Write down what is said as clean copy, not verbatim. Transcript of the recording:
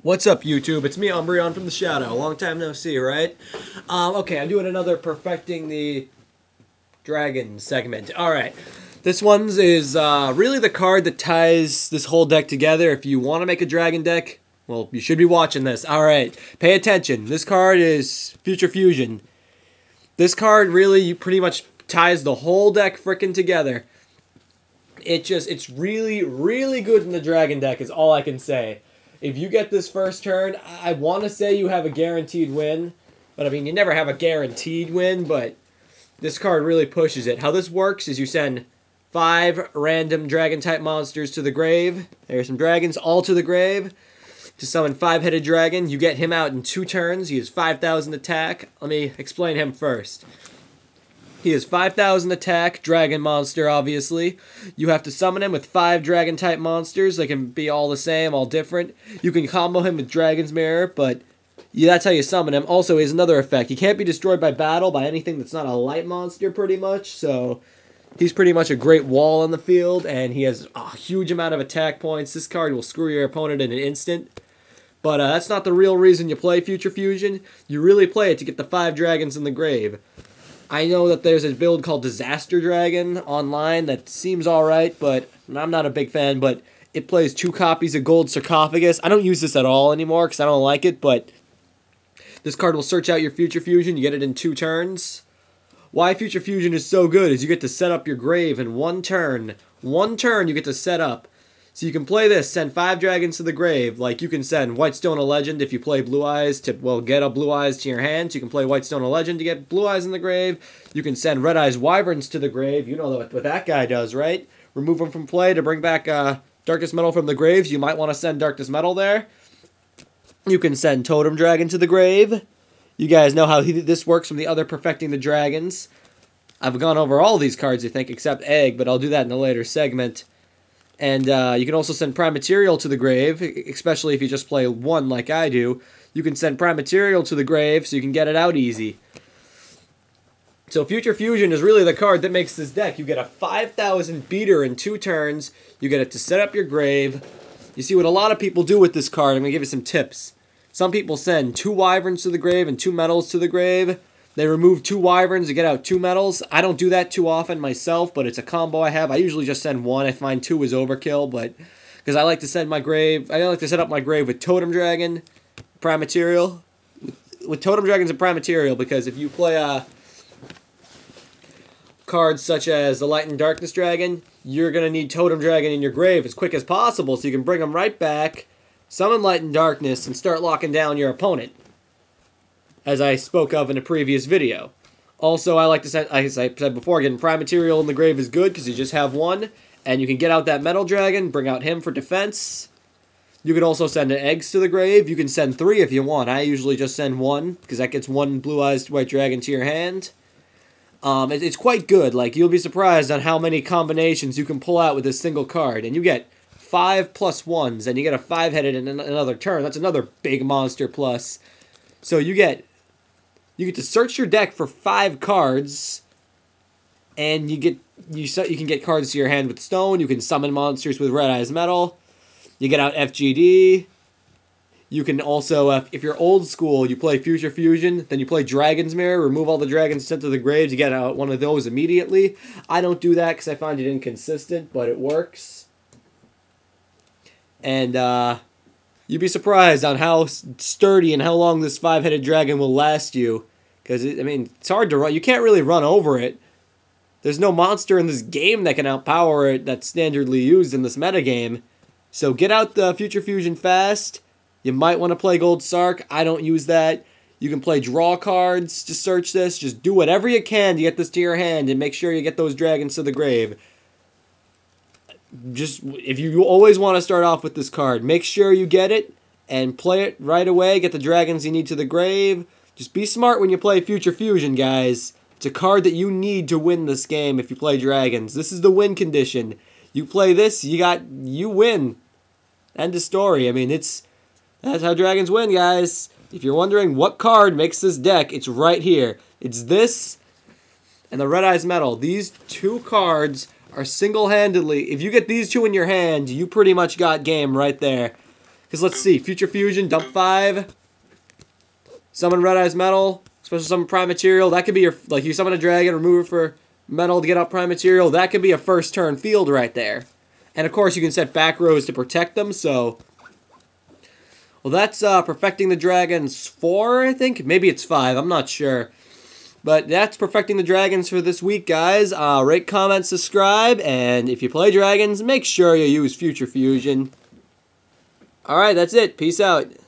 What's up, YouTube? It's me, Umbreon from the Shadow. Long time no see, right? Okay, I'm doing another Perfecting the Dragon segment. Alright, this one's is really the card that ties this whole deck together. If you want to make a dragon deck, well, you should be watching this. Alright, pay attention. This card is Future Fusion. This card really pretty much ties the whole deck frickin' together. It's really, really good in the dragon deck is all I can say. If you get this first turn, I want to say you have a guaranteed win. But, I mean, you never have a guaranteed win, but this card really pushes it. How this works is you send 5 random dragon-type monsters to the grave. There's some dragons, all to the grave. To summon 5-headed dragon, you get him out in 2 turns. He has 5,000 attack. Let me explain him first. He has 5,000 attack, dragon monster, obviously. You have to summon him with 5 dragon-type monsters. They can be all the same, all different. You can combo him with Dragon's Mirror, but yeah, that's how you summon him. Also, he has another effect. He can't be destroyed by battle by anything that's not a light monster, pretty much. So, he's pretty much a great wall on the field, and he has a huge amount of attack points. This card will screw your opponent in an instant. But that's not the real reason you play Future Fusion. You really play it to get the 5 dragons in the grave. I know that there's a build called Disaster Dragon online that seems alright, but I'm not a big fan, but it plays 2 copies of Gold Sarcophagus. I don't use this at all anymore because I don't like it, but this card will search out your Future Fusion. You get it in 2 turns. Why Future Fusion is so good is you get to set up your grave in 1 turn. 1 turn you get to set up. So you can play this, send 5 dragons to the grave. Like, you can send Whitestone a Legend if you play Blue Eyes to, well, get a Blue Eyes to your hand. So you can play Whitestone a Legend to get Blue Eyes in the grave. You can send Red Eyes Wyverns to the grave. You know what that guy does, right? Remove them from play to bring back Darkness Metal from the graves. You might want to send Darkness Metal there. You can send Totem Dragon to the grave. You guys know how this works from the other Perfecting the Dragons. I've gone over all these cards, I think, except Egg, but I'll do that in a later segment. And you can also send Prime Material to the grave, especially if you just play 1 like I do. You can send Prime Material to the grave so you can get it out easy. So Future Fusion is really the card that makes this deck. You get a 5,000 beater in 2 turns. You get it to set up your grave. You see what a lot of people do with this card. I'm going to give you some tips. Some people send 2 Wyverns to the grave and 2 Metals to the grave. They remove 2 Wyverns to get out 2 Metals. I don't do that too often myself, but it's a combo I have. I usually just send 1. I find 2 is overkill, but because I like to send my grave, I like to set up my grave with Totem Dragon, Prime Material, with Totem Dragons and Prime Material, because if you play cards such as the Light and Darkness Dragon, you're going to need Totem Dragon in your grave as quick as possible so you can bring them right back, summon Light and Darkness, and start locking down your opponent, as I spoke of in a previous video. Also, I like to send, as I said before, getting Prime Material in the grave is good because you just have 1, and you can get out that Metal Dragon, bring out him for defense. You can also send Eggs to the grave. You can send 3 if you want. I usually just send 1 because that gets 1 Blue-Eyed White Dragon to your hand. It's quite good. Like, you'll be surprised on how many combinations you can pull out with this single card, and you get 5 plus 1s, and you get a 5-headed in another turn. That's another big monster plus. So you get to search your deck for 5 cards, and you can get cards to your hand with Stone. You can summon monsters with Red Eyes Metal. You get out FGD. You can also, if you're old school, you play Future Fusion, then you play Dragon's Mirror, remove all the dragons sent to the graves, you get out one of those immediately. I don't do that because I find it inconsistent, but it works. And, you'd be surprised on how sturdy and how long this 5-headed dragon will last you. Because, I mean, it's hard to run. You can't really run over it. There's no monster in this game that can outpower it that's standardly used in this metagame. So get out the Future Fusion fast. You might want to play Gold Sark. I don't use that. You can play draw cards to search this. Just do whatever you can to get this to your hand and make sure you get those dragons to the grave. Just, if you always want to start off with this card, make sure you get it and play it right away. Get the dragons you need to the grave. Just be smart when you play Future Fusion, guys. It's a card that you need to win this game if you play dragons. This is the win condition. You play this, you win. End of story. I mean, that's how dragons win, guys. If you're wondering what card makes this deck, it's right here. It's this and the Red Eyes Metal. These 2 cards are single-handedly, if you get these 2 in your hand, you pretty much got game right there. Because let's see, Future Fusion, dump 5. Summon Red Eyes Metal, special summon Prime Material. That could be your, like you summon a dragon, remove it for metal to get out Prime Material. That could be a first turn field right there. And of course you can set back rows to protect them, so... Well, that's Perfecting the Dragons 4, I think? Maybe it's 5, I'm not sure. But that's Perfecting the Dragons for this week, guys. Rate, comment, subscribe, and if you play dragons, make sure you use Future Fusion. Alright, that's it. Peace out.